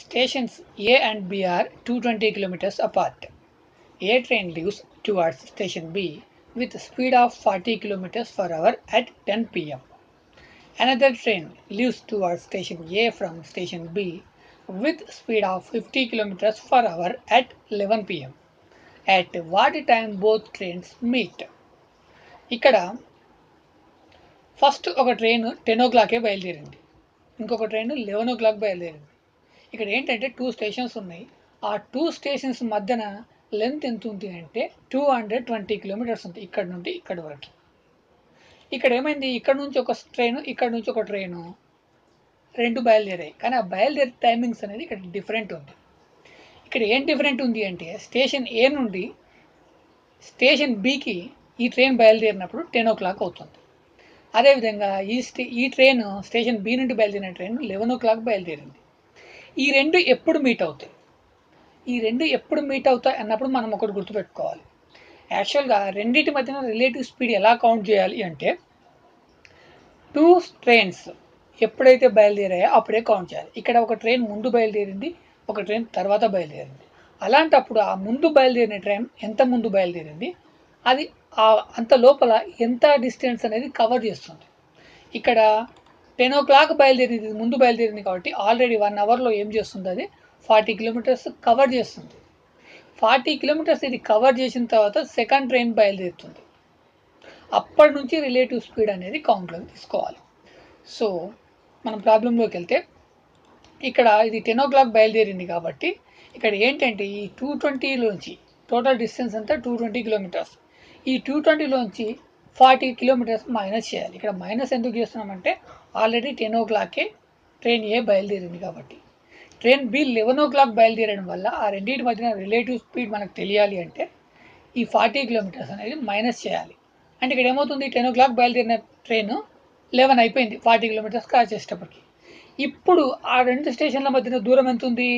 Stations A and B are 220 kilometers apart. A train leaves towards station B with speed of 40 kilometers per hour at 10 pm. Another train leaves towards station A from station B with speed of 50 kilometers per hour at 11 pm. At what time both trains meet? ఇక్కడ first ఒక train 10 ఓ క్లాకే బయలుదేరింది, ఇంకొక train 11 ఓ clock బయలుదేరింది. ఇక్కడ ఏంటంటే 2 stations ఉన్నాయి. ఆ 2 stations మధ్యన లెంత్ ఎంత ఉంది అంటే 220 కిలోమీటర్స్ ఉంది, ఇక్కడ నుండి ఇక్కడ వరకు. ఇక్కడ ఏమైంది, ఇక్కడ నుంచి ఒక ట్రైన్, ఇక్కడ నుంచి ఒక ట్రైను రెండు బయలుదేరాయి, కానీ ఆ బయలుదేరే టైమింగ్స్ అనేది ఇక్కడ డిఫరెంట్ ఉంది. ఇక్కడ ఏం డిఫరెంట్ ఉంది అంటే స్టేషన్ ఏ నుండి స్టేషన్ బికి ఈ ట్రైన్ బయలుదేరినప్పుడు 10 ఓ క్లాక్ అవుతుంది. అదేవిధంగా ఈ ట్రైన్ స్టేషన్ బి నుండి బయలుదేరిన ట్రైన్ 11 ఓ క్లాక్ బయలుదేరింది. ఈ రెండు ఎప్పుడు మీట్ అవుతాయి, ఈ రెండు ఎప్పుడు మీట్ అవుతాయి అన్నప్పుడు మనం ఒకటి గుర్తుపెట్టుకోవాలి. యాక్చువల్గా రెండింటి మధ్యన రిలేటివ్ స్పీడ్ ఎలా కౌంట్ చేయాలి అంటే 2 ట్రైన్స్ ఎప్పుడైతే బయలుదేరాయో అప్పుడే కౌంట్ చేయాలి. ఇక్కడ ఒక ట్రైన్ ముందు బయలుదేరింది, ఒక ట్రైన్ తర్వాత బయలుదేరింది. అలాంటప్పుడు ఆ ముందు బయలుదేరిన ట్రైన్ ఎంత ముందు బయలుదేరింది, అది అంత లోపల ఎంత డిస్టెన్స్ అనేది కవర్ చేస్తుంది. ఇక్కడ 10 ఓ క్లాక్ బయలుదేరింది, ముందు బయలుదేరింది కాబట్టి ఆల్రెడీ 1 అవర్లో ఏం చేస్తుంది, అది 40 కిలోమీటర్స్ కవర్ చేస్తుంది. 40 కిలోమీటర్స్ ఇది కవర్ చేసిన తర్వాత సెకండ్ ట్రైన్ బయలుదేరుతుంది. అప్పటి నుంచి రిలేటివ్ స్పీడ్ అనేది కౌంట్లోకి తీసుకోవాలి. సో మనం ప్రాబ్లంలోకి వెళ్తే ఇక్కడ ఇది 10 ఓ క్లాక్ బయలుదేరింది కాబట్టి ఇక్కడ ఏంటంటే ఈ 220లోంచి టోటల్ డిస్టెన్స్ అంతా 220 కిలోమీటర్స్, ఈ 220లోంచి 40 కిలోమీటర్స్ మైనస్ చేయాలి. ఇక్కడ మైనస్ ఎందుకు చేస్తున్నామంటే ఆల్రెడీ 10 ఓ క్లాకే ట్రైన్ ఏ బయలుదేరింది కాబట్టి. ట్రైన్ బి 11 ఓ క్లాక్ బయలుదేరడం వల్ల ఆ రెండింటి మధ్యన రిలేటివ్ స్పీడ్ మనకు తెలియాలి అంటే ఈ 40 కిలోమీటర్స్ అనేది మైనస్ చేయాలి. అంటే ఇక్కడ ఏమవుతుంది, 10 ఓ క్లాక్ బయలుదేరిన ట్రైన్ 11 అయిపోయింది 40 కిలోమీటర్స్ క్రాస్ చేసేటప్పటికి. ఇప్పుడు ఆ రెండు స్టేషన్ల మధ్యన దూరం ఎంత ఉంది,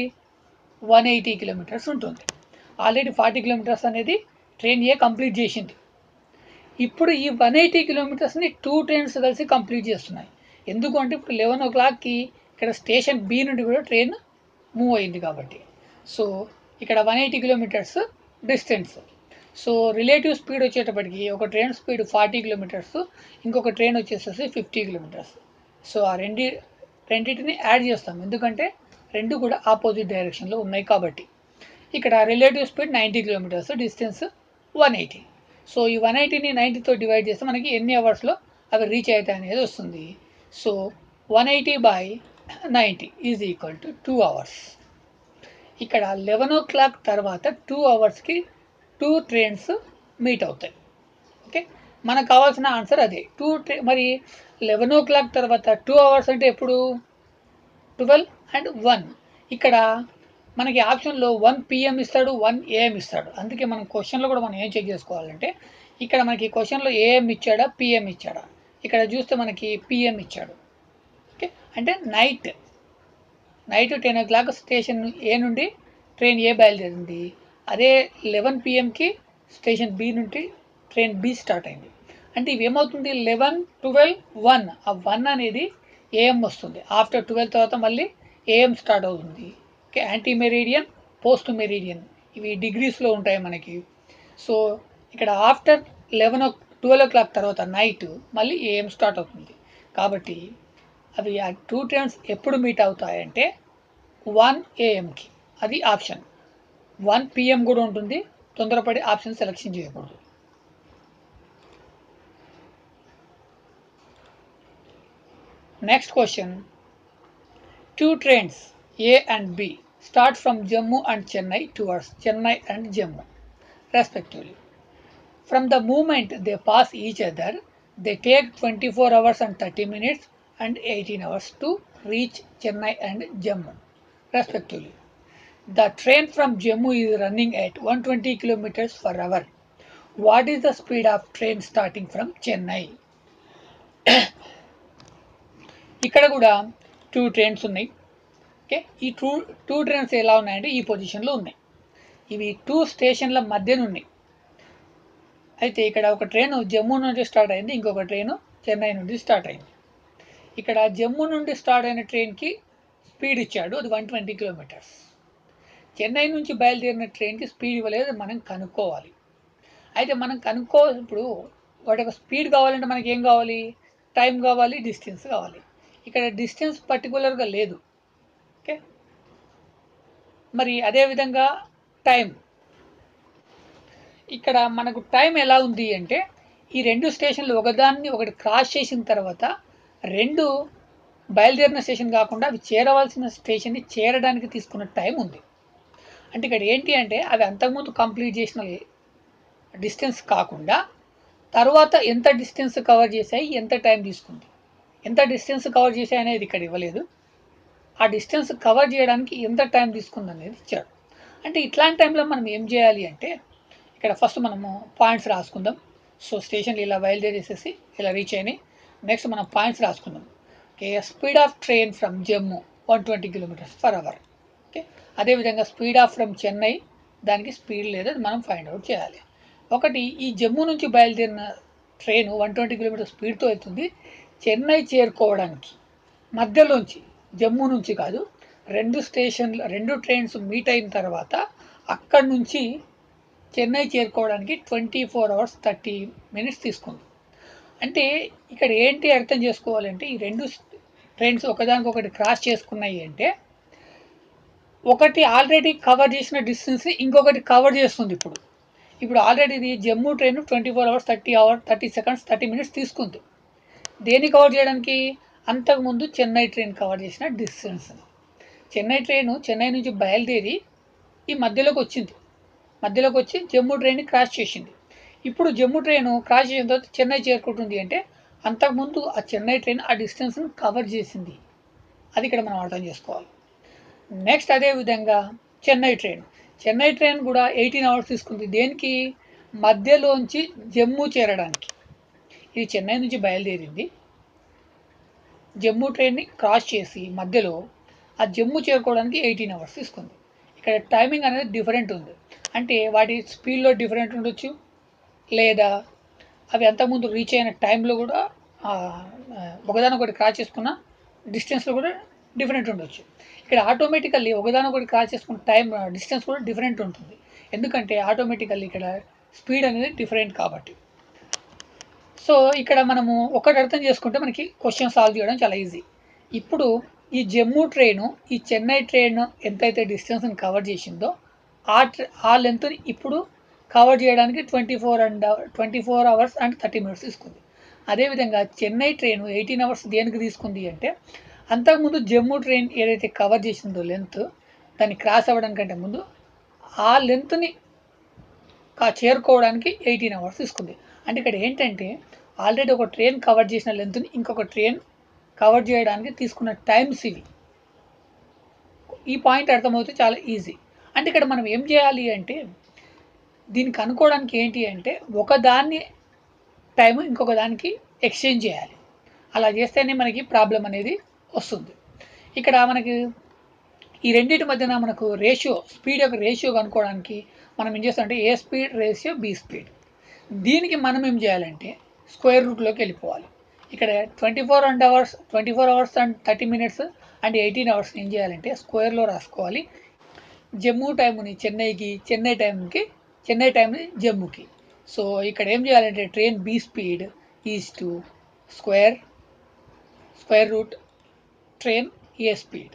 180 కిలోమీటర్స్ ఉంటుంది. ఆల్రెడీ 40 కిలోమీటర్స్ అనేది ట్రైన్ ఏ కంప్లీట్ చేసింది. ఇప్పుడు ఈ 180 కిలోమీటర్స్ని 2 ట్రైన్స్ కలిసి కంప్లీట్ చేస్తున్నాయి. ఎందుకు అంటే ఇప్పుడు 11 ఓ క్లాక్కి ఇక్కడ స్టేషన్ బి నుండి కూడా ట్రైన్ మూవ్ అయింది కాబట్టి. సో ఇక్కడ 180 kilometres distance. So relative speed వచ్చేటప్పటికి ఒక ట్రైన్ స్పీడ్ 40 కిలోమీటర్స్, ఇంకొక ట్రైన్ వచ్చేసేసి 50 కిలోమీటర్స్. సో ఆ రెండింటిని యాడ్ చేస్తాం, ఎందుకంటే రెండు కూడా ఆపోజిట్ డైరెక్షన్లో ఉన్నాయి కాబట్టి. ఇక్కడ relative speed 90 kilometres, distance 180. So ఈ 180ని 90తో డివైడ్ చేస్తే మనకి ఎన్ని అవర్స్లో అవి రీచ్ అవుతాయి అనేది వస్తుంది. So 180/90 is equal to 2 hours. ఇక్కడ 11 ఓ క్లాక్ తర్వాత 2 అవర్స్కి 2 ట్రైన్స్ మీట్ అవుతాయి. ఓకే, మనకు కావాల్సిన ఆన్సర్ అదే. మరి 11 ఓ క్లాక్ తర్వాత 2 అవర్స్ అంటే ఎప్పుడు, 12 and 1. ఇక్కడ మనకి ఆప్షన్లో 1 PM ఇస్తాడు, 1 AM ఇస్తాడు. అందుకే మనం క్వశ్చన్లో కూడా మనం ఏం చెక్ చేసుకోవాలంటే ఇక్కడ మనకి క్వశ్చన్లో AM ఇచ్చాడా, PM ఇచ్చాడా. ఇక్కడ చూస్తే మనకి PM ఇచ్చాడు. ఓకే, అంటే నైట్ 10 ఓ క్లాక్ స్టేషన్ ఏ నుండి ట్రైన్ ఏ బయలుదేరింది, అదే 11 PMకి స్టేషన్ బి నుండి ట్రైన్ బి స్టార్ట్ అయింది. అంటే ఇవి ఏమవుతుంది, 11, 12, 1. ఆ 1 అనేది AM వస్తుంది. ఆఫ్టర్ 12 తర్వాత మళ్ళీ AM స్టార్ట్ అవుతుంది. Okay, anti meridian, post meridian ఇవి డిగ్రీస్లో ఉంటాయి మనకి. సో ఇక్కడ ఆఫ్టర్ 12 ఓ క్లాక్ తర్వాత నైట్ మళ్ళీ AM స్టార్ట్ అవుతుంది. కాబట్టి అవి ఆ 2 ట్రైన్స్ ఎప్పుడు మీట్ అవుతాయంటే 1 AMకి. అది ఆప్షన్. 1 PM కూడా ఉంటుంది, తొందరపడి ఆప్షన్ సెలెక్షన్ చేయకూడదు. Next question. 2 trains A and B start from Jammu and Chennai towards Chennai and Jammu respectively. From the moment they pass each other, they take 24 hours and 30 minutes and 18 hours to reach Chennai and Jammu respectively. The train from Jammu is running at 120 kilometers per hour. What is the speed of train starting from Chennai? ఇక్కడ కూడా 2 trains ఉన్నాయి. Okay, ఈ two trains ఎలా ఉన్నాయంటే ఈ పొజిషన్లో ఉన్నాయి. ఇవి 2 స్టేషన్ల మధ్యన ఉన్నాయి. అయితే ఇక్కడ ఒక ట్రైన్ జమ్మూ నుండి స్టార్ట్ అయింది, ఇంకొక ట్రైన్ చెన్నై నుండి స్టార్ట్ అయింది. ఇక్కడ జమ్మూ నుండి స్టార్ట్ అయిన ట్రైన్కి స్పీడ్ ఇచ్చాడు, అది 120 కిలోమీటర్స్. చెన్నై నుంచి బయలుదేరిన ట్రైన్కి స్పీడ్ ఇవ్వలేదు, మనం కనుక్కోవాలి. అయితే మనం ఇప్పుడు వాటి యొక్క స్పీడ్ కావాలంటే మనకి ఏం కావాలి? టైం కావాలి, డిస్టెన్స్ కావాలి. ఇక్కడ డిస్టెన్స్ పర్టికులర్గా లేదు. ఓకే, మరి అదేవిధంగా టైం, ఇక్కడ మనకు టైం ఎలా ఉంది అంటే ఈ రెండు స్టేషన్లు ఒకదాన్ని ఒకటి క్రాస్ చేసిన తర్వాత రెండు బయలుదేరిన స్టేషన్ కాకుండా అవి చేరవలసిన స్టేషన్ని చేరడానికి తీసుకున్న టైం ఉంది. అంటే ఇక్కడ ఏంటి అంటే అవి అంతకుముందు కంప్లీట్ చేసిన డిస్టెన్స్ కాకుండా తర్వాత ఎంత డిస్టెన్స్ కవర్ చేశాయి, ఎంత టైం తీసుకుంది, ఎంత డిస్టెన్స్ కవర్ చేశాయి అనేది ఇక్కడ ఇవ్వలేదు. ఆ డిస్టెన్స్ కవర్ చేయడానికి ఎంత టైం తీసుకుంది అనేది ఇచ్చాడు. అంటే ఇట్లాంటి టైంలో మనం ఏం చేయాలి అంటే ఇక్కడ ఫస్ట్ మనము పాయింట్స్ రాసుకుందాం. సో స్టేషన్లు ఇలా బయలుదేరేసేసి ఇలా రీచ్ అయినాయి. నెక్స్ట్ మనం పాయింట్స్ రాసుకుందాం. Okay, speed of train from Jammu 120 km/h. Okay, అదేవిధంగా స్పీడ్ ఆఫ్ ఫ్రమ్ చెన్నై, దానికి స్పీడ్ లేదు, అది మనం ఫైండ్ అవుట్ చేయాలి. ఒకటి, ఈ జమ్మూ నుంచి బయలుదేరిన ట్రైన్ 120 km స్పీడ్తో వెళ్తుంది. చెన్నై చేరుకోవడానికి మధ్యలోంచి, జమ్మూ నుంచి కాదు, రెండు ట్రైన్స్ మీట్ అయిన తర్వాత అక్కడి నుంచి చెన్నై చేరుకోవడానికి 24 hours 30 minutes తీసుకుంది. అంటే ఇక్కడ ఏంటి అర్థం చేసుకోవాలంటే ఈ రెండు ట్రైన్స్ ఒకదానికొకటి క్రాస్ చేసుకున్నాయి అంటే ఒకటి ఆల్రెడీ కవర్ చేసిన డిస్టెన్స్ని ఇంకొకటి కవర్ చేస్తుంది. ఇప్పుడు ఆల్రెడీ ఇది Jammu train 24 hours 30 seconds 30 minutes తీసుకుంది. దేన్ని కవర్ చేయడానికి? అంతకుముందు చెన్నై ట్రైన్ కవర్ చేసిన డిస్టెన్స్. చెన్నై నుంచి బయలుదేరి ఈ మధ్యలోకి వచ్చి జమ్మూ ట్రైన్ని క్రాస్ చేసింది. ఇప్పుడు జమ్మూ ట్రైన్ క్రాస్ చేసిన తర్వాత చెన్నై చేరుకుంటుంది అంటే అంతకుముందు ఆ చెన్నై ట్రైన్ ఆ డిస్టెన్స్ను కవర్ చేసింది. అది ఇక్కడ మనం అర్థం చేసుకోవాలి. నెక్స్ట్ అదేవిధంగా చెన్నై ట్రైన్ కూడా 18 hours తీసుకుంది. దేనికి? మధ్యలోంచి జమ్మూ చేరడానికి. ఇది చెన్నై నుంచి బయలుదేరింది, జమ్మూ ట్రైన్ని క్రాస్ చేసి మధ్యలో ఆ జమ్మూ చేరుకోవడానికి 18 hours తీసుకుంది. ఇక్కడ టైమింగ్ అనేది డిఫరెంట్ ఉంది. అంటే వాటి స్పీడ్లో డిఫరెంట్ ఉండొచ్చు, లేదా అవి అంతకుముందు రీచ్ అయిన టైంలో కూడా ఒకదానొకటి క్రాస్ చేసుకున్న డిస్టెన్స్లో కూడా డిఫరెంట్ ఉండొచ్చు. ఇక్కడ ఆటోమేటికల్లీ ఒకదానొకటి క్రాస్ చేసుకున్న డిస్టెన్స్ కూడా డిఫరెంట్ ఉంటుంది. ఎందుకంటే ఆటోమేటికల్లీ ఇక్కడ స్పీడ్ అనేది డిఫరెంట్ కాబట్టి. సో ఇక్కడ మనము ఒకటి అర్థం చేసుకుంటే మనకి క్వశ్చన్ సాల్వ్ చేయడం చాలా ఈజీ. ఇప్పుడు ఈ జమ్మూ ట్రైను ఈ చెన్నై ట్రైన్ ఎంతైతే డిస్టెన్స్ని కవర్ చేసిందో ఆ లెంత్ని ఇప్పుడు కవర్ చేయడానికి 24 hours and 30 minutes తీసుకుంది. అదేవిధంగా చెన్నై ట్రైన్ 18 hours దేనికి తీసుకుంది అంటే అంతకుముందు జమ్మూ ట్రైన్ ఏదైతే కవర్ చేసిందో లెంత్, దాన్ని క్రాస్ అవ్వడానికంటే ముందు ఆ లెంత్ని చేరుకోవడానికి 18 hours తీసుకుంది. అంటే ఇక్కడ ఏంటంటే ఆల్రెడీ ఒక ట్రైన్ కవర్ చేసిన లెంత్ని ఇంకొక ట్రైన్ కవర్ చేయడానికి తీసుకున్న టైమ్స్ ఇవి. ఈ పాయింట్ అర్థమవుతే చాలా ఈజీ. అంటే ఇక్కడ మనం ఏం చేయాలి అంటే దీనికి అనుకోవడానికి ఏంటి అంటే ఒకదాన్ని టైము ఇంకొక దానికి ఎక్స్చేంజ్ చేయాలి. అలా చేస్తేనే మనకి ప్రాబ్లం అనేది వస్తుంది. ఇక్కడ మనకి ఈ రెండింటి మధ్యన మనకు స్పీడ్ యొక్క రేషియో కనుక్కోవడానికి మనం ఏం చేస్తామంటే ఏ స్పీడ్ రేషియో బి స్పీడ్. దీనికి మనం ఏం చేయాలంటే స్క్వేర్ రూట్లోకి వెళ్ళిపోవాలి. ఇక్కడ 24 hours and 30 minutes and 18 hours ఏం చేయాలంటే స్క్వేర్లో రాసుకోవాలి. జమ్మూ టైంని చెన్నైకి, చెన్నై టైంని జమ్మూకి. సో ఇక్కడ ఏం చేయాలంటే train B speed is to square root train A speed.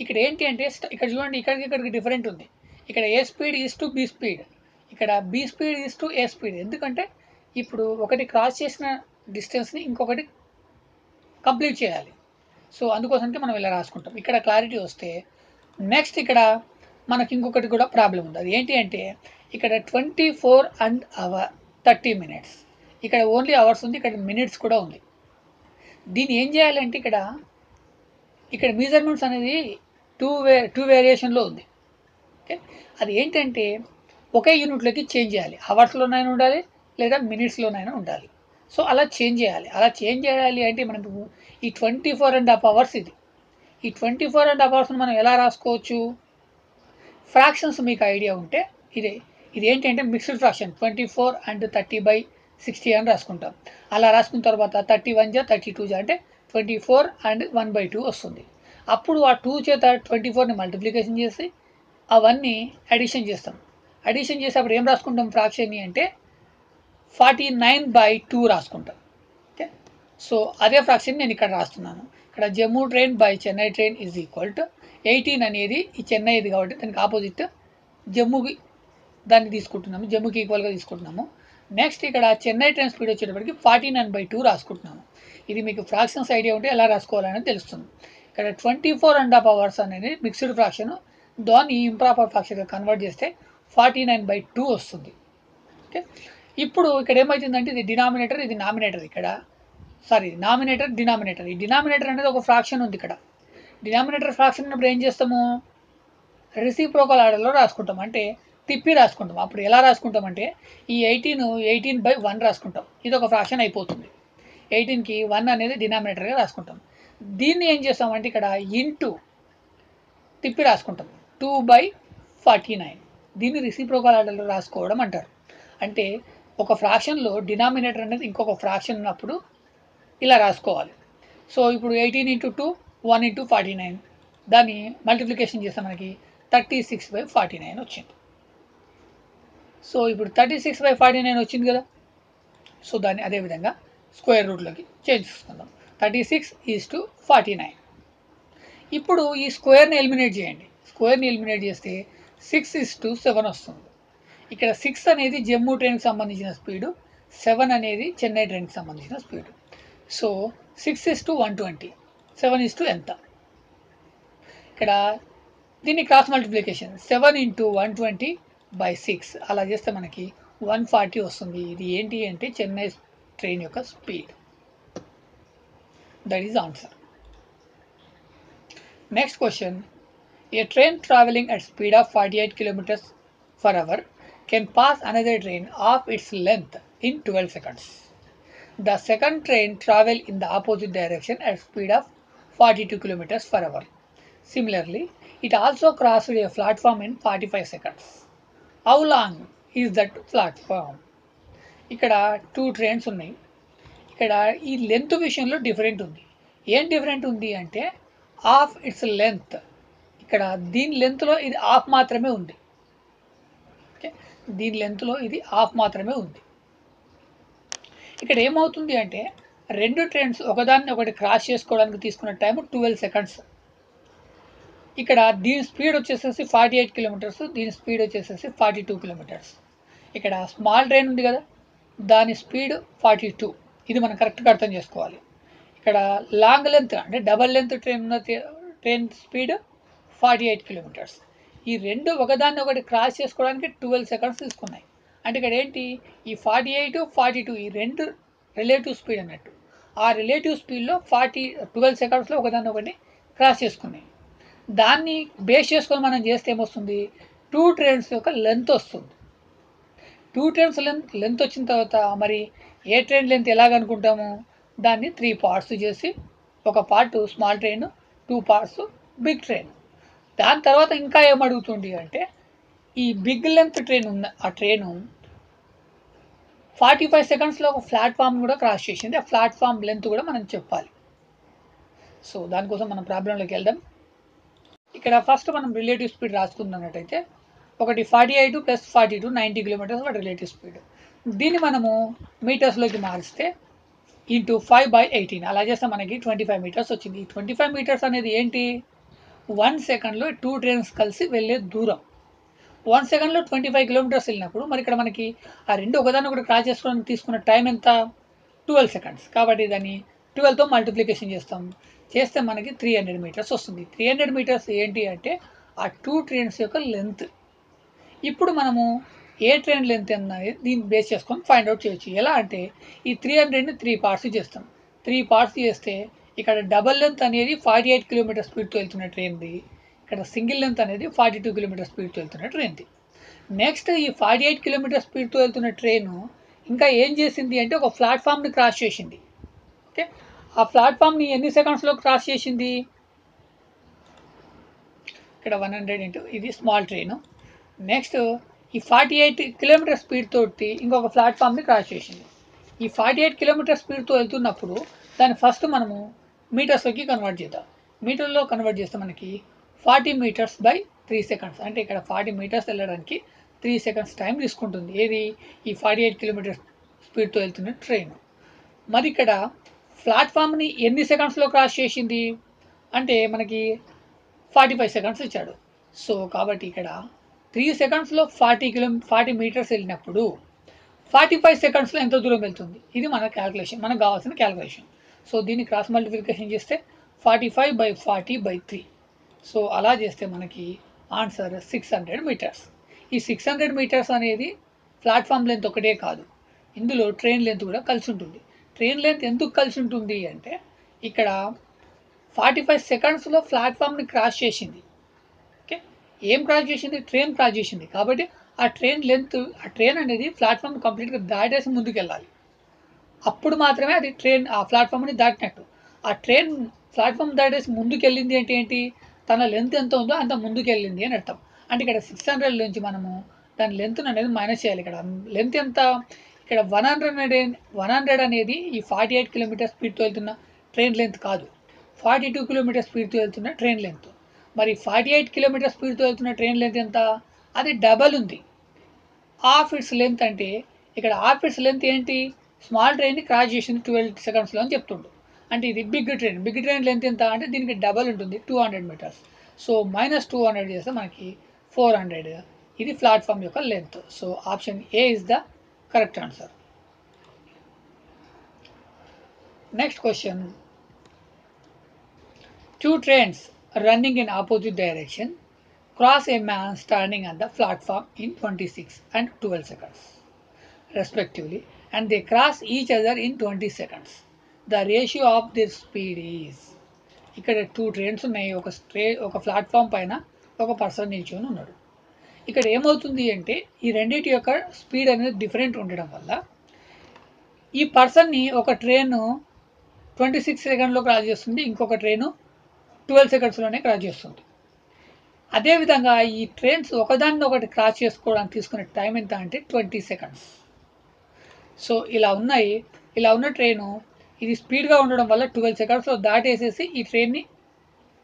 ఇక్కడ ఏంటి అంటే ఇక్కడ చూడండి, ఇక్కడికి డిఫరెంట్ ఉంది. ఇక్కడ A speed is to B speed, ఇక్కడ B speed is to A speed. ఎందుకంటే ఇప్పుడు ఒకటి క్రాస్ చేసిన డిస్టెన్స్ని ఇంకొకటి కంప్లీట్ చేయాలి. సో అందుకోసంటే మనం ఇలా రాసుకుంటాం. ఇక్కడ క్లారిటీ వస్తే నెక్స్ట్ ఇక్కడ మనకి ఇంకొకటి కూడా ప్రాబ్లం ఉంది. అది ఏంటి అంటే ఇక్కడ 24 and 30 minutes, ఇక్కడ ఓన్లీ అవర్స్ ఉంది, ఇక్కడ మినిట్స్ కూడా ఉంది. దీన్ని ఏం చేయాలంటే ఇక్కడ మెజర్మెంట్స్ అనేది టూ వేరియేషన్లో ఉంది. ఓకే, అది ఏంటంటే ఒకే యూనిట్లోకి చేంజ్ చేయాలి. అవర్స్లోనైనా ఉండాలి లేదా మినిట్స్లోనైనా ఉండాలి. సో అలా చేంజ్ చేయాలి అంటే మనకు ఈ 24.5 hours ఇది. ఈ 24.5 hours మనం ఎలా రాసుకోవచ్చు? ఫ్రాక్షన్స్ మీకు ఐడియా ఉంటే ఇది ఏంటంటే మిక్స్డ్ ఫ్రాక్షన్ 24 and 30/60 అని రాసుకుంటాం. అలా రాసుకున్న తర్వాత 31 32 అంటే 24 and 1/2 వస్తుంది. అప్పుడు ఆ 2 చేత 24ని మల్టిప్లికేషన్ చేసి అవన్నీ అడిషన్ చేస్తాం. అడిషన్ చేసి అప్పుడు ఏం రాసుకుంటాం ఫ్రాక్షన్ని అంటే 49/2 రాసుకుంటాం. ఓకే, సో అదే ఫ్రాక్షన్ నేను ఇక్కడ రాస్తున్నాను. ఇక్కడ Jammu train by Chennai train is equal to 18 అనేది ఈ చెన్నై ఇది కాబట్టి దానికి ఆపోజిట్ జమ్మూకి దాన్ని తీసుకుంటున్నాము, జమ్మూకి ఈక్వల్గా తీసుకుంటున్నాము. నెక్స్ట్ ఇక్కడ చెన్నై ట్రైన్ స్పీడ్ వచ్చేటప్పటికి 49/2 రాసుకుంటున్నాము. ఇది మీకు ఫ్రాక్షన్స్ ఐడియా ఉంటే ఎలా రాసుకోవాలనేది తెలుస్తుంది. ఇక్కడ 24.5 hours అనేది మిక్స్డ్ ఫ్రాక్షన్, దాన్ని ఇంప్రాపర్ ఫ్రాక్షన్గా కన్వర్ట్ చేస్తే 49/2 వస్తుంది. ఓకే, ఇప్పుడు ఇక్కడ ఏమవుతుందంటే ఇది డినామినేటర్, ఇది నామినేటర్. ఇక్కడ సారీ నామినేటర్ డినామినేటర్. ఈ డినామినేటర్ అనేది ఒక ఫ్రాక్షన్ ఉంది ఇక్కడ. డినామినేటర్ ఫ్రాక్షన్ ఉన్నప్పుడు ఏం చేస్తాము, రెసిప్రోకల్ ఆర్డర్లో రాసుకుంటాం, అంటే తిప్పి రాసుకుంటాం. అప్పుడు ఎలా రాసుకుంటామంటే ఈ 18/1 రాసుకుంటాం. ఇది ఒక ఫ్రాక్షన్ అయిపోతుంది. 18కి 1 అనేది డినామినేటర్గా రాసుకుంటాం. దీన్ని ఏం చేస్తామంటే ఇక్కడ ఇంటూ తిప్పి రాసుకుంటాం 2/49. దీన్ని రెసిప్రోకల్ ఆర్డర్లో రాసుకోవడం అంటారు. అంటే ఒక ఫ్రాక్షన్లో డినామినేటర్ అనేది ఇంకొక ఫ్రాక్షన్ ఉన్నప్పుడు ఇలా రాసుకోవాలి. సో ఇప్పుడు 18 × 2 1 × 49, దాన్ని మల్టిప్లికేషన్ చేస్తే మనకి 36/49 వచ్చింది. సో ఇప్పుడు 36/49 వచ్చింది కదా. సో దాన్ని అదేవిధంగా స్క్వేర్ రూట్లోకి చేంజ్ చేసుకుందాం. 36:49. ఇప్పుడు ఈ స్క్వేర్ని ఎలిమినేట్ చేయండి. స్క్వేర్ని ఎలిమినేట్ చేస్తే 6:7 వస్తుంది. ఇక్కడ 6 అనేది జమ్మూ ట్రైన్కి సంబంధించిన స్పీడు, 7 అనేది చెన్నై ట్రైన్కి సంబంధించిన స్పీడు. సో 6:120, 7 ఎంత? ఇక్కడ దీన్ని క్రాస్ మల్టిప్లికేషన్ 7 × 120/6 అలా చేస్తే మనకి 140 వస్తుంది. ఇది ఏంటి అంటే చెన్నై ట్రైన్ యొక్క speed. That is answer. Next question, A train travelling at speed of 48 km/h can pass another train of its length in 12 seconds. The second train travel in the opposite direction at speed of 42 km/h. Similarly, it also crossed a platform in 45 seconds. How long is that platform? ఇక్కడ 2 trains ఉన్నాయి. ఇక్కడ ఈ length విషయంలో different ఉంది. ఏం different ఉంది అంటే half it's length. ఇక్కడ దీని లెంత్లో ఇది హాఫ్ మాత్రమే ఉంది. ఓకే, దీని లెంత్లో ఇది హాఫ్ మాత్రమే ఉంది. ఇక్కడ ఏమవుతుంది అంటే రెండు ట్రైన్స్ ఒకదాన్ని ఒకటి క్రాస్ చేసుకోవడానికి తీసుకున్న టైం 12 seconds. ఇక్కడ దీని స్పీడ్ వచ్చేసేసి 48 km, దీని స్పీడ్ వచ్చేసేసి 42 km. ఇక్కడ స్మాల్ ట్రైన్ ఉంది కదా, దాని స్పీడ్ 42. ఇది మనం కరెక్ట్గా అర్థం చేసుకోవాలి. ఇక్కడ లాంగ్ లెంత్ అంటే డబల్ లెంత్ ట్రైన్ ఉన్న ట్రైన్ స్పీడ్ 48 km. ఈ రెండు ఒకదాన్ని ఒకటి క్రాస్ చేసుకోవడానికి 12 seconds తీసుకున్నాయి. అంటే ఇక్కడ ఏంటి, ఈ 48, 42 ఈ రెండు రిలేటివ్ స్పీడ్ అన్నట్టు. ఆ రిలేటివ్ స్పీడ్లో 12 secondsలో ఒకదాన్ని ఒకటి క్రాస్ చేసుకున్నాయి. దాన్ని బేస్ చేసుకొని మనం చేస్తే ఏమొస్తుంది, 2 ట్రైన్స్ యొక్క లెంత్ వస్తుంది. 2 ట్రైన్స్ లెంత్ వచ్చిన తర్వాత మరి ఏ ట్రైన్ లెంత్ ఎలాగనుకుంటాము, దాన్ని 3 parts చేసి ఒక part small train, 2 parts big train. దాని తర్వాత ఇంకా ఏమడుగుతుంది అంటే ఈ బిగ్ లెంత్ ట్రైన్ ఉన్న ఆ ట్రైను 45 secondsలో ఒక ప్లాట్ఫామ్ కూడా క్రాస్ చేసింది. ఆ ప్లాట్ఫామ్ లెంత్ కూడా మనం చెప్పాలి. సో దానికోసం మనం ప్రాబ్లంలోకి వెళ్దాం. ఇక్కడ ఫస్ట్ మనం రిలేటివ్ స్పీడ్ రాసుకున్నట్టయితే ఒకటి 48 + 42 90 km వాటి రిలేటివ్ స్పీడ్. దీన్ని మనము మీటర్స్లోకి మారిస్తే ఇంటూ 5/18 అలా చేస్తే మనకి 25 meters వచ్చింది. ఈ 25 meters అనేది ఏంటి, 1 secondలో 2 ట్రైన్స్ కలిసి వెళ్ళే దూరం. 1 secondలో 25 km వెళ్ళినప్పుడు మరి ఇక్కడ మనకి ఆ రెండు ఒకదాన్ని ఒకటి క్రాస్ చేసుకోవడానికి తీసుకున్న టైం ఎంత, 12 seconds. కాబట్టి దాన్ని 12తో మల్టిప్లికేషన్ చేస్తే మనకి 300 meters వస్తుంది. 300 meters ఏంటి అంటే ఆ 2 ట్రైన్స్ యొక్క లెంత్. ఇప్పుడు మనము ఏ ట్రైన్ లెంత్ అనేది దీన్ని బేస్ చేసుకొని ఫైండ్ అవుట్ చేయొచ్చు. ఎలా అంటే ఈ 300ని 3 parts చేస్తాం. 3 parts చేస్తే ఇక్కడ డబల్ లెంత్ అనేది 48 km స్పీడ్తో వెళ్తున్న ట్రైన్ది, ఇక్కడ సింగిల్ లెంత్ అనేది 42 km స్పీడ్తో వెళ్తున్న ట్రైన్ది. నెక్స్ట్ ఈ 48 km స్పీడ్తో వెళ్తున్న ట్రైను ఇంకా ఏం చేసింది అంటే ఒక ప్లాట్ఫామ్ని క్రాస్ చేసింది. ఓకే, ఆ ప్లాట్ఫామ్ని ఎన్ని సెకండ్స్లో క్రాస్ చేసింది, ఇక్కడ 100 ఇంటూ ఇది స్మాల్ ట్రైను. నెక్స్ట్ ఈ 48 km స్పీడ్ తోటి ఇంకొక ప్లాట్ఫామ్ని క్రాస్ చేసింది. ఈ 48 km స్పీడ్తో వెళ్తున్నప్పుడు దాన్ని ఫస్ట్ మనము మీటర్స్లోకి కన్వర్ట్ చేద్దాం. మీటర్లో కన్వర్ట్ చేస్తే మనకి 40 మీటర్స్ బై 3 సెకండ్స్, అంటే ఇక్కడ 40 మీటర్స్ వెళ్ళడానికి 3 సెకండ్స్ టైం తీసుకుంటుంది. ఏది ఈ 48 కిలోమీటర్స్ స్పీడ్తో వెళ్తున్న ట్రైన్. మరి ఇక్కడ ప్లాట్ఫామ్ని ఎన్ని సెకండ్స్లో క్రాస్ చేసింది అంటే మనకి 45 సెకండ్స్ ఇచ్చాడు. సో కాబట్టి ఇక్కడ 3 సెకండ్స్లో 40 మీటర్స్ వెళ్ళినప్పుడు 45 సెకండ్స్లో ఎంత దూరం వెళ్తుంది, ఇది మన క్యాల్కులేషన్, మనకు కావాల్సిన క్యాల్కులేషన్. సో దీన్ని క్రాస్ మల్టిప్లికేషన్ చేస్తే 45/40/3. సో అలా చేస్తే మనకి ఆన్సర్ 600 మీటర్స్. ఈ 600 మీటర్స్ అనేది ప్లాట్ఫామ్ లెంత్ ఒకటే కాదు, ఇందులో ట్రైన్ లెంత్ కూడా కలిసి ఉంటుంది. ట్రైన్ లెంత్ ఎందుకు కలిసి ఉంటుంది అంటే ఇక్కడ 45 సెకండ్స్లో ప్లాట్ఫామ్ని క్రాస్ చేసింది. ఓకే, ఏం క్రాస్ చేసింది? ట్రైన్ క్రాస్ చేసింది. కాబట్టి ఆ ట్రైన్ లెంత్, ఆ ట్రైన్ అనేది ప్లాట్ఫామ్ కంప్లీట్గా దాటేసి ముందుకు వెళ్ళాలి. అప్పుడు మాత్రమే అది ట్రైన్ ఆ ప్లాట్ఫామ్ని దాటినట్టు. ఆ ట్రైన్ ప్లాట్ఫామ్ దాటేసి ముందుకు వెళ్ళింది అంటే ఏంటి, తన లెంత్ ఎంత ఉందో అంత ముందుకు వెళ్ళింది అని అర్థం. అంటే ఇక్కడ 600 నుంచి మనము దాని లెంత్ అనేది మైనస్ చేయాలి. ఇక్కడ లెంత్ ఎంత, ఇక్కడ 100 అనేది ఈ 48 కిలోమీటర్ స్పీడ్తో వెళ్తున్న ట్రైన్ లెంత్ కాదు, 42 కిలోమీటర్ స్పీడ్తో వెళ్తున్న ట్రైన్ లెంత్. మరి 48 కిలోమీటర్ స్పీడ్తో వెళ్తున్న ట్రైన్ లెంత్ ఎంత, అది డబల్ ఉంది. హాఫ్ ఇట్స్ లెంత్ అంటే ఇక్కడ హాఫ్ ఇట్స్ లెంత్ ఏంటి, స్మాల్ ట్రైన్ని క్రాస్ చేసింది 12 సెకండ్స్లో అని చెప్తుండు. అంటే ఇది బిగ్ ట్రైన్ లెంత్ ఎంత అంటే దీనికి డబల్ ఉంటుంది, 200 మీటర్స్. సో -200 చేస్తే మనకి 400, ఇది ప్లాట్ఫామ్ యొక్క length. So option A is the correct answer. Next question, 2 trains running in opposite direction cross a man standing on the platform in 26 and 12 seconds respectively, and they cross each other in 20 seconds. The ratio of their speed is. ఇక్కడ 2 trains ఉన్నాయి, ఒక platform పైన ఒక person నిల్చొని ఉన్నాడు. ఇక్కడ ఏమవుతుంది అంటే ఈ రెండింటి యొక్క స్పీడ్ అనేది డిఫరెంట్ ఉండడం వల్ల ఈ పర్సన్ని ఒక ట్రైన్ 26 సెకండ్లో క్రాస్ చేస్తుంది, ఇంకొక ట్రైను 12 సెకండ్స్లోనే క్రాస్ చేస్తుంది. అదేవిధంగా ఈ ట్రైన్స్ ఒకదాన్ని ఒకటి క్రాస్ చేసుకోవడానికి తీసుకునే టైం ఎంత అంటే 20 సెకండ్స్. సో ఇలా ఉన్న ట్రైను ఇది స్పీడ్గా ఉండడం వల్ల 12 సెకండ్స్లో దాటేసేసి ఈ ట్రైన్ని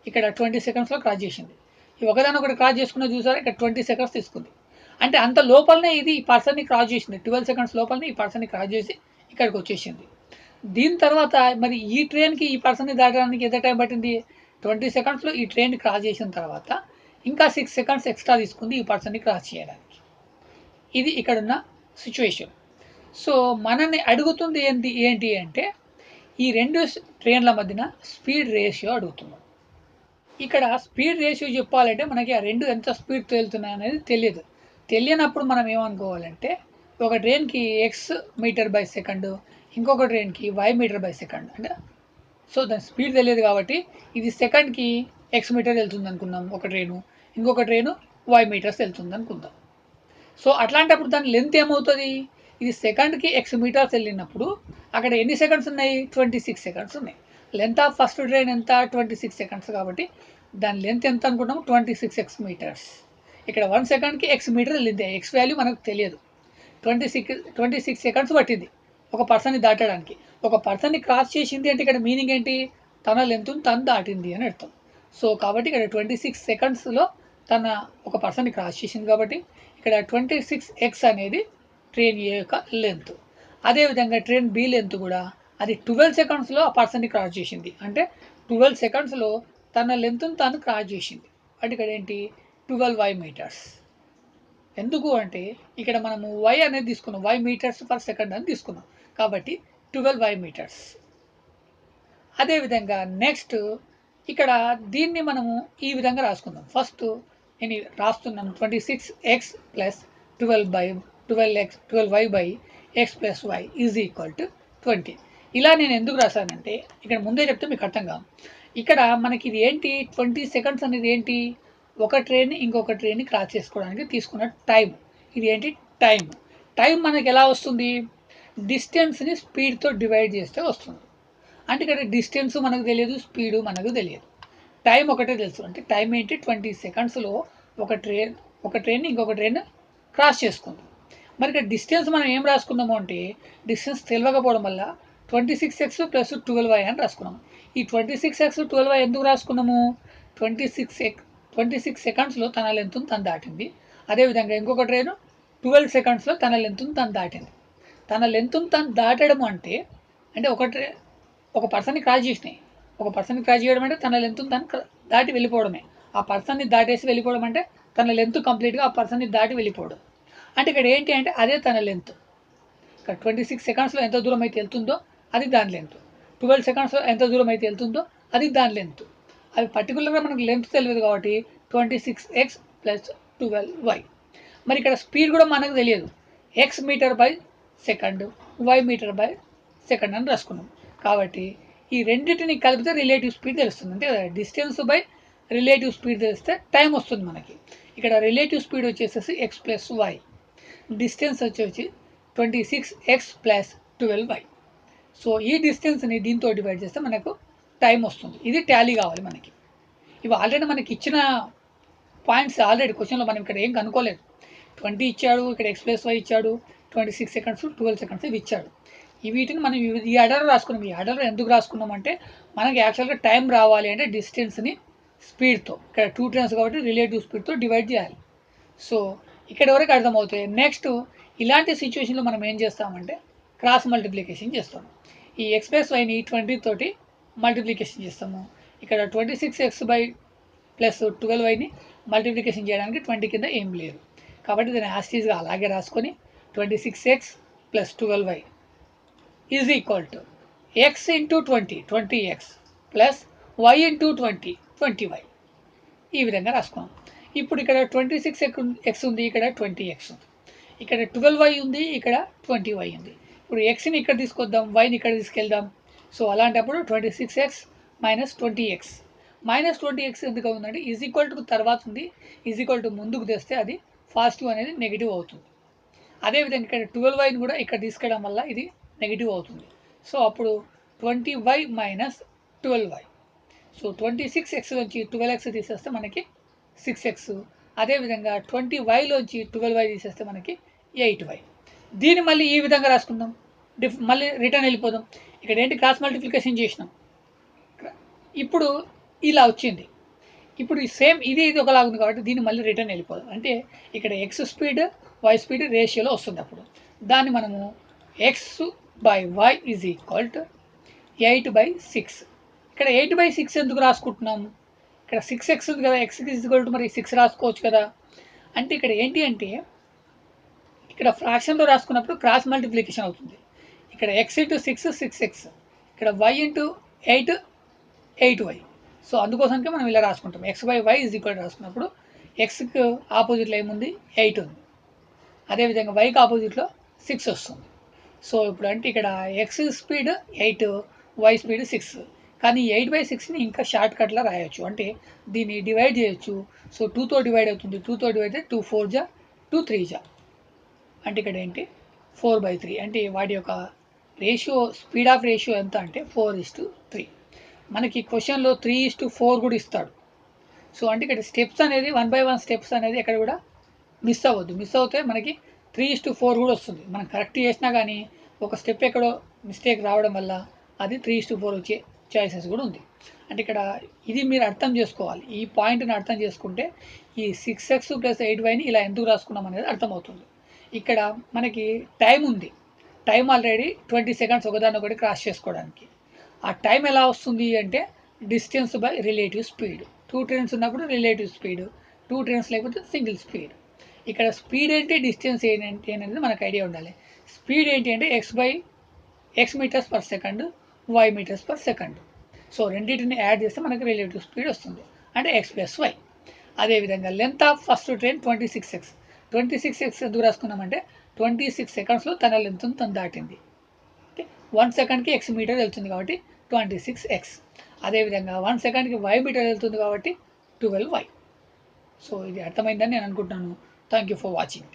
ఇక్కడ 20 సెకండ్స్లో క్రాస్ చేసింది. ఈ ఒకదాన్ని ఒకటి క్రాస్ చేసుకున్న చూసారా, ఇక్కడ 20 సెకండ్స్ తీసుకుంది. అంటే అంత లోపలనే ఇది ఈ పర్సన్ని క్రాస్ చేసింది, 12 సెకండ్స్ లోపలనే ఈ పర్సన్ని క్రాస్ చేసి ఇక్కడికి వచ్చేసింది. దీని తర్వాత మరి ఈ ట్రైన్కి ఈ పర్సన్ని దాటడానికి ఎంత టైం పట్టింది, 20 సెకండ్స్లో ఈ ట్రైన్ క్రాస్ చేసిన తర్వాత ఇంకా 6 సెకండ్స్ ఎక్స్ట్రా తీసుకుంది ఈ పర్సన్ని క్రాస్ చేయడానికి. ఇది ఇక్కడున్న సిచ్యువేషన్. సో మనల్ని అడుగుతుంది ఏంటి అంటే ఈ రెండు ట్రైన్ల మధ్యన స్పీడ్ రేషియో అడుగుతున్నాం. ఇక్కడ స్పీడ్ రేషియో చెప్పాలంటే మనకి ఆ రెండు ఎంత స్పీడ్తో వెళ్తున్నాయి అనేది తెలియనప్పుడు మనం ఏమనుకోవాలంటే ఒక ట్రైన్కి x మీటర్ బై సెకండ్, ఇంకొక ట్రైన్కి y మీటర్ బై సెకండ్. అంటే సో దాని స్పీడ్ తెలియదు కాబట్టి ఇది సెకండ్కి x మీటర్ వెళ్తుంది అనుకుందాం ఒక ట్రైను, ఇంకొక ట్రైను y మీటర్స్ వెళ్తుంది అనుకుందాం. సో అట్లాంటప్పుడు దాని లెంత్ ఏమవుతుంది, ఇది సెకండ్కి x మీటర్స్ వెళ్ళినప్పుడు అక్కడ ఎన్ని సెకండ్స్ ఉన్నాయి, 26 సెకండ్స్ ఉన్నాయి. లెంత్ ఆఫ్ ఫస్ట్ ట్రైన్ ఎంత, 26 సెకండ్స్. కాబట్టి దాని లెంత్ ఎంత అనుకుంటాము, 26x మీటర్స్. ఇక్కడ 1 సెకండ్కి x మీటర్ వెళ్ళింది, x వాల్యూ మనకు తెలియదు. 26 సెకండ్స్ పట్టింది ఒక పర్సన్ని దాటడానికి. ఒక పర్సన్ని క్రాస్ చేసింది అంటే ఇక్కడ మీనింగ్ ఏంటి, తన లెంత్ను తను దాటింది అని అర్థం. సో కాబట్టి ఇక్కడ 26 సెకండ్స్లో తన ఒక పర్సన్ని క్రాస్ చేసింది కాబట్టి ఇక్కడ 26x అనేది ట్రైన్ ఏ యొక్క లెంత్. అదేవిధంగా ట్రైన్ బి లెంత్ కూడా అది 12 సెకండ్స్లో ఆ పర్సన్ని క్రాస్ చేసింది. అంటే 12 సెకండ్స్లో తన లెంత్ను తాను క్రాస్ చేసింది. అంటే ఇక్కడ ఏంటి, 12y మీటర్స్. ఎందుకు అంటే ఇక్కడ మనము y అనేది తీసుకున్నాం, y మీటర్స్ పర్ సెకండ్ అని తీసుకున్నాం కాబట్టి 12y మీటర్స్. అదేవిధంగా నెక్స్ట్ ఇక్కడ దీన్ని మనము ఈ విధంగా రాసుకుందాం. ఫస్ట్ నేను రాస్తున్నాను 26x plus 12y by x plus y is equal to 20. ఇలా నేను ఎందుకు రాశానంటే ఇక్కడ ముందే చెప్తే మీకు అర్థం కాదు. ఇక్కడ మనకి ఇది ఏంటి, 20 సెకండ్స్ అనేది ఏంటి, ఒక ట్రైన్ని ఇంకొక ట్రైన్ని క్రాస్ చేసుకోవడానికి తీసుకున్న టైం. ఇది ఏంటి, టైం మనకి ఎలా వస్తుంది, డిస్టెన్స్ని స్పీడ్తో డివైడ్ చేస్తే వస్తుంది. అంటే ఇక్కడ డిస్టెన్స్ మనకు తెలియదు, స్పీడు మనకు తెలియదు, టైం ఒకటే తెలుసు. అంటే టైం ఏంటి, 20 సెకండ్స్లో ఒక ట్రైన్ ఇంకొక ట్రైన్ క్రాస్ చేసుకుంది. మరి ఇక్కడ డిస్టెన్స్ మనం ఏం రాసుకుందాము అంటే డిస్టెన్స్ తెలియకపోవడం వల్ల 26x ప్లస్ 12y అని రాసుకున్నాము. ఈ 26x 12y ఎందుకు రాసుకున్నాము? 26 సెకండ్స్లో తన లెంత్ తను దాటింది. అదేవిధంగా ఇంకొక ట్రైన్ 12 సెకండ్స్లో తన లెంత్ తను దాటింది. తన లెంత్ తను దాటడం అంటే ఒక పర్సన్ని క్రాస్ చేసినాయి. ఒక పర్సన్ని క్రాస్ చేయడం అంటే తన లెంత్ తను దాటి వెళ్ళిపోవడమే. ఆ పర్సన్ని దాటేసి వెళ్ళిపోవడం అంటే తన లెంత్ కంప్లీట్గా ఆ పర్సన్ని దాటి వెళ్ళిపోవడం. అంటే ఇక్కడ ఏంటి అంటే అదే తన లెంత్. ఇక్కడ 26 సెకండ్స్లో ఎంత దూరం అయితే వెళ్తుందో అది దాని లెంత్. 12 సెకండ్స్లో ఎంత దూరం అయితే వెళ్తుందో అది దాని లెంత్. అది పర్టికులర్గా మనకు లెంత్ తెలియదు కాబట్టి 26x ప్లస్ 12y. మరి ఇక్కడ స్పీడ్ కూడా మనకు తెలియదు. x meter by second, y meter by second అని రాసుకున్నాం. కాబట్టి ఈ రెండింటిని కలిపితే రిలేటివ్ స్పీడ్ తెలుస్తుంది. అంతే కదా, డిస్టెన్స్ బై రిలేటివ్ స్పీడ్ తెలిస్తే టైం వస్తుంది మనకి. ఇక్కడ రిలేటివ్ స్పీడ్ వచ్చేసేసి x ప్లస్ y, డిస్టెన్స్ వచ్చేసి 26x ప్లస్ 12y. సో ఈ డిస్టెన్స్ని దీంతో డివైడ్ చేస్తే మనకు టైం వస్తుంది. ఇది టాలీ కావాలి మనకి. ఇవి ఆల్రెడీ మనకి ఇచ్చిన పాయింట్స్ ఆల్రెడీ క్వశ్చన్లో మనం ఇక్కడ ఏం కనుక్కోలేదు. 20 ఇచ్చాడు, ఇక్కడ x ప్లస్ y ఇచ్చాడు, 26 సెకండ్స్ 12 సెకండ్స్ ఇవి ఇచ్చాడు. వీటిని మనం ఈ ఆర్డర్లో రాసుకున్నాం. ఈ ఆర్డర్లో ఎందుకు రాసుకున్నాం అంటే మనకి యాక్చువల్గా టైం రావాలి అంటే డిస్టెన్స్ని స్పీడ్తో, ఇక్కడ 2 ట్రైన్స్ కాబట్టి రిలేటివ్ స్పీడ్తో డివైడ్ చేయాలి. సో ఇక్కడ వరకు అర్థమవుతాయి. నెక్స్ట్ ఇలాంటి సిచ్యువేషన్లో మనం ఏం చేస్తామంటే క్రాస్ మల్టిప్లికేషన్ చేస్తాము. ఈ x ప్లస్ వైని 20 తోటి మల్టిప్లికేషన్ చేస్తాము. ఇక్కడ 26x బై ప్లస్ 12yని మల్టిప్లికేషన్ చేయడానికి 20 కింద ఏం లేదు కాబట్టి దీన్ని యాస్టీస్గా అలాగే రాసుకొని 26x plus 12y is equal to x into 20x plus y into 20y ఈ విధంగా రాసుకున్నాం. ఇప్పుడు ఇక్కడ 26x ఉంది, ఇక్కడ 20x ఉంది, ఇక్కడ 12y ఉంది, ఇక్కడ 20y ఉంది. ఇప్పుడు xని ఇక్కడ తీసుకొద్దాం, వైని ఇక్కడ తీసుకెళ్దాం. సో అలాంటప్పుడు 26x minus 20x, minus 20x ఎందుకు ఉందంటే ఈజ్ ఈక్వల్ టు తర్వాత ఉంది, ఈజ్ ఈక్వల్ టు ముందుకు తెస్తే అది పాజిటివ్ అనేది నెగిటివ్ అవుతుంది. అదేవిధంగా ఇక్కడ 12yని కూడా ఇక్కడ తీసుకెళ్ళడం వల్ల ఇది నెగిటివ్ అవుతుంది. సో అప్పుడు 20y minus 12y. So 26x నుంచి 12x తీసేస్తే మనకి 6x. అదేవిధంగా 20yలోంచి 12y తీసేస్తే మనకి 8y. దీన్ని మళ్ళీ ఈ విధంగా రాసుకుందాం. మళ్ళీ రిటర్న్ వెళ్ళిపోదాం. ఇక్కడ ఏంటి క్రాస్ మల్టిప్లికేషన్ చేసినాం, ఇప్పుడు ఇలా వచ్చింది. ఇప్పుడు సేమ్ ఇది ఒకలాగా ఉంది కాబట్టి దీన్ని మళ్ళీ రిటర్న్ వెళ్ళిపోదాం. అంటే ఇక్కడ x స్పీడ్ y స్పీడ్ రేషియోలో వస్తుంది. అప్పుడు దాన్ని మనము x by y is equal to 8/6. ఇక్కడ 8/6 ఎందుకు రాసుకుంటున్నాము? ఇక్కడ 6x ఉంది కదా, x ఈజ్ ఈక్వల్ టు మరి 6 రాసుకోవచ్చు కదా. అంటే ఇక్కడ ఏంటి అంటే ఇక్కడ ఫ్రాక్షన్లో రాసుకున్నప్పుడు క్రాస్ మల్టిప్లికేషన్ అవుతుంది. ఇక్కడ x ఇంటూ 6 6x, ఇక్కడ y ఇంటూ 8 8y. సో అందుకోసంకే మనం ఇలా రాసుకుంటాం. x by y is equal రాసుకున్నప్పుడు xకి ఆపోజిట్లో ఏముంది 8 ఉంది, అదేవిధంగా వైకి ఆపోజిట్లో 6 వస్తుంది. సో ఇప్పుడు అంటే ఇక్కడ x స్పీడ్ 8, y స్పీడ్ 6. కానీ 8/6ని ఇంకా షార్ట్ కట్లో రాయొచ్చు. అంటే దీన్ని డివైడ్ చేయొచ్చు. సో 2తో డివైడ్ అవుతుంది, 2తో డివైడ్ అయితే 2 4 జా 2 3 జా, అంటే ఇక్కడ ఏంటి 4/3. అంటే వాటి యొక్క రేషియో, స్పీడ్ ఆఫ్ రేషియో ఎంత అంటే 4:3. మనకి క్వశ్చన్లో 3:4 కూడా ఇస్తాడు. సో అంటే ఇక్కడ స్టెప్స్ అనేది 1 by 1 స్టెప్స్ అనేది ఎక్కడ కూడా మిస్ అవ్వద్దు. మిస్ అవుతే మనకి 3:4 కూడా వస్తుంది. మనం కరెక్ట్ చేసినా కానీ ఒక స్టెప్ ఎక్కడో మిస్టేక్ రావడం వల్ల అది 3:4 వచ్చే చాయిసెస్ కూడా ఉంది. అంటే ఇక్కడ ఇది మీరు అర్థం చేసుకోవాలి. ఈ పాయింట్ని అర్థం చేసుకుంటే ఈ 6x ప్లస్ 8yని ఇలా ఎందుకు రాసుకున్నాం అనేది అర్థమవుతుంది. ఇక్కడ మనకి టైం ఉంది. టైం ఆల్రెడీ 20 సెకండ్స్ ఒకదాన్ని ఒకటి క్రాస్ చేసుకోవడానికి. ఆ టైం ఎలా వస్తుంది అంటే distance by relative speed. 2 trains ఉన్నప్పుడు రిలేటివ్ స్పీడ్, 2 ట్రైన్స్ లేకపోతే సింగిల్ స్పీడ్. ఇక్కడ స్పీడ్ ఏంటి, డిస్టెన్స్ ఏంటి అనేది మనకు ఐడియా ఉండాలి. స్పీడ్ ఏంటి అంటే x meters per second, y meters per second. So రెండింటిని యాడ్ చేస్తే మనకి రిలేటివ్ స్పీడ్ వస్తుంది, అంటే x ప్లస్ y. అదేవిధంగా length of first train 26x. 26x ఎందుకు రాసుకున్నామంటే 26 సెకండ్స్లో తన లెంత్ తను దాటింది. ఓకే, 1 సెకండ్కి x మీటర్ వెళ్తుంది కాబట్టి 26x. అదేవిధంగా 1 సెకండ్కి y మీటర్ వెళ్తుంది కాబట్టి 12y. సో ఇది అర్థమైందని నేను అనుకుంటున్నాను. Thank you for watching.